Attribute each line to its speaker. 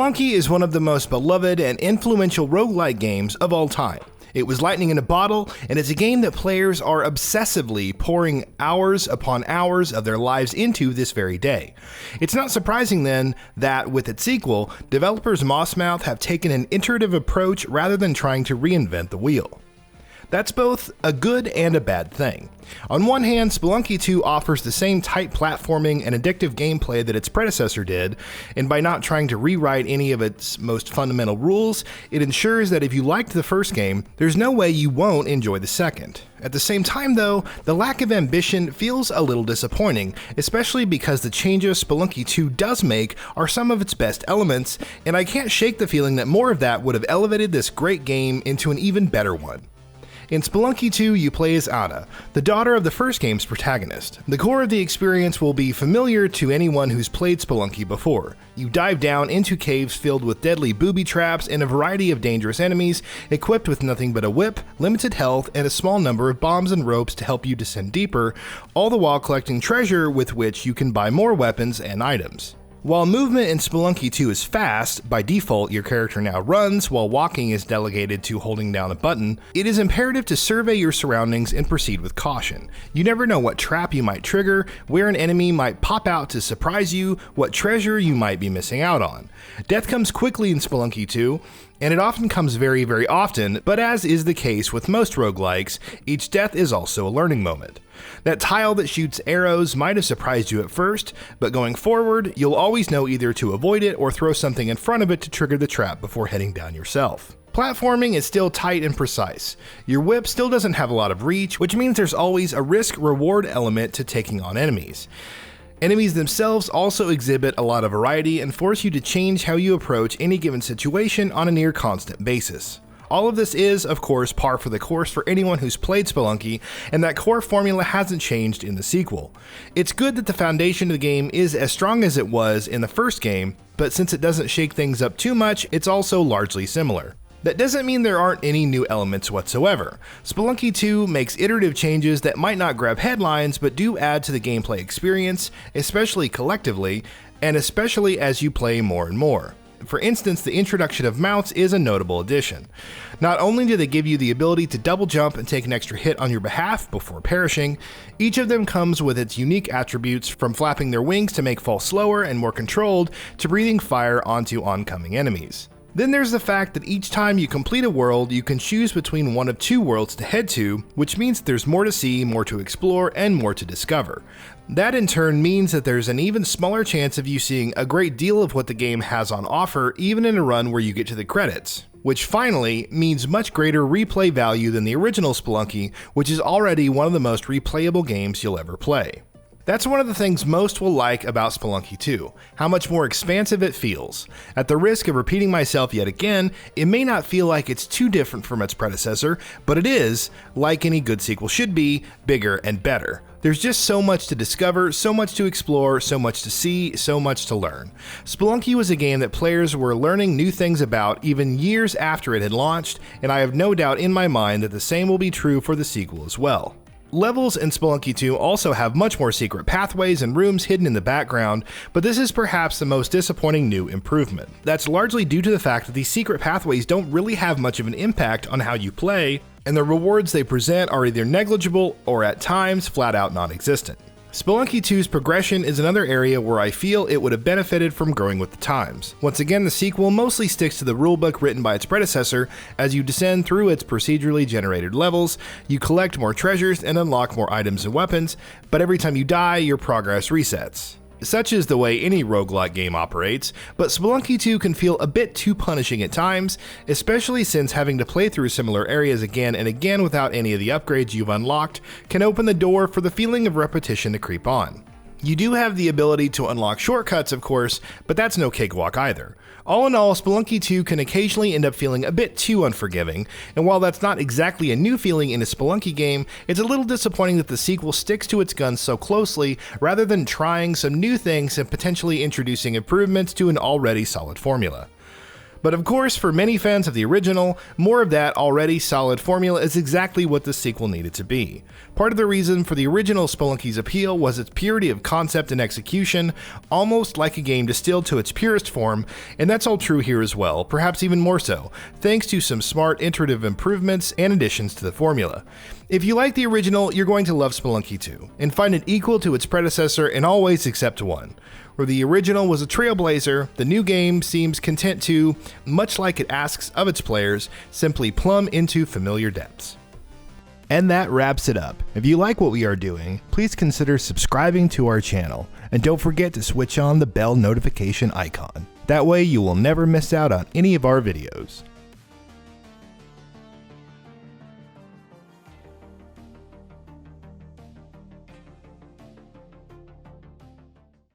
Speaker 1: Spelunky is one of the most beloved and influential roguelike games of all time. It was lightning in a bottle, and it's a game that players are obsessively pouring hours upon hours of their lives into this very day. It's not surprising then that, with its sequel, developers Mossmouth have taken an iterative approach rather than trying to reinvent the wheel. That's both a good and a bad thing. On one hand, Spelunky 2 offers the same tight platforming and addictive gameplay that its predecessor did, and by not trying to rewrite any of its most fundamental rules, it ensures that if you liked the first game, there's no way you won't enjoy the second. At the same time though, the lack of ambition feels a little disappointing, especially because the changes Spelunky 2 does make are some of its best elements, and I can't shake the feeling that more of that would have elevated this great game into an even better one. In Spelunky 2, you play as Anna, the daughter of the first game's protagonist. The core of the experience will be familiar to anyone who's played Spelunky before. You dive down into caves filled with deadly booby traps and a variety of dangerous enemies, equipped with nothing but a whip, limited health, and a small number of bombs and ropes to help you descend deeper, all the while collecting treasure with which you can buy more weapons and items. While movement in Spelunky 2 is fast, by default your character now runs, while walking is delegated to holding down a button, it is imperative to survey your surroundings and proceed with caution. You never know what trap you might trigger, where an enemy might pop out to surprise you, what treasure you might be missing out on. Death comes quickly in Spelunky 2, and it often comes very, very often, but as is the case with most roguelikes, each death is also a learning moment. That tile that shoots arrows might have surprised you at first, but going forward, you'll always know either to avoid it or throw something in front of it to trigger the trap before heading down yourself. Platforming is still tight and precise. Your whip still doesn't have a lot of reach, which means there's always a risk-reward element to taking on enemies. Enemies themselves also exhibit a lot of variety and force you to change how you approach any given situation on a near constant basis. All of this is, of course, par for the course for anyone who's played Spelunky, and that core formula hasn't changed in the sequel. It's good that the foundation of the game is as strong as it was in the first game, but since it doesn't shake things up too much, it's also largely similar. That doesn't mean there aren't any new elements whatsoever. Spelunky 2 makes iterative changes that might not grab headlines but do add to the gameplay experience, especially collectively, and especially as you play more and more. For instance, the introduction of mounts is a notable addition. Not only do they give you the ability to double jump and take an extra hit on your behalf before perishing, each of them comes with its unique attributes, from flapping their wings to make fall slower and more controlled, to breathing fire onto oncoming enemies. Then there's the fact that each time you complete a world, you can choose between one of two worlds to head to, which means there's more to see, more to explore, and more to discover. That in turn means that there's an even smaller chance of you seeing a great deal of what the game has on offer, even in a run where you get to the credits. Which finally means much greater replay value than the original Spelunky, which is already one of the most replayable games you'll ever play. That's one of the things most will like about Spelunky 2, how much more expansive it feels. At the risk of repeating myself yet again, it may not feel like it's too different from its predecessor, but it is, like any good sequel should be, bigger and better. There's just so much to discover, so much to explore, so much to see, so much to learn. Spelunky was a game that players were learning new things about even years after it had launched, and I have no doubt in my mind that the same will be true for the sequel as well. Levels in Spelunky 2 also have much more secret pathways and rooms hidden in the background, but this is perhaps the most disappointing new improvement. That's largely due to the fact that these secret pathways don't really have much of an impact on how you play, and the rewards they present are either negligible or at times flat out non-existent. Spelunky 2's progression is another area where I feel it would have benefited from growing with the times. Once again, the sequel mostly sticks to the rulebook written by its predecessor. As you descend through its procedurally generated levels, you collect more treasures and unlock more items and weapons, but every time you die, your progress resets. Such is the way any roguelike game operates, but Spelunky 2 can feel a bit too punishing at times, especially since having to play through similar areas again and again without any of the upgrades you've unlocked can open the door for the feeling of repetition to creep on. You do have the ability to unlock shortcuts, of course, but that's no cakewalk either. All in all, Spelunky 2 can occasionally end up feeling a bit too unforgiving, and while that's not exactly a new feeling in a Spelunky game, it's a little disappointing that the sequel sticks to its guns so closely rather than trying some new things and potentially introducing improvements to an already solid formula. But of course, for many fans of the original, more of that already solid formula is exactly what the sequel needed to be. Part of the reason for the original Spelunky's appeal was its purity of concept and execution, almost like a game distilled to its purest form, and that's all true here as well, perhaps even more so, thanks to some smart iterative improvements and additions to the formula. If you like the original, you're going to love Spelunky 2, and find it equal to its predecessor in all ways except one. Where the original was a trailblazer, the new game seems content to, much like it asks of its players, simply plumb into familiar depths. And that wraps it up. If you like what we are doing, please consider subscribing to our channel, and don't forget to switch on the bell notification icon. That way you will never miss out on any of our videos.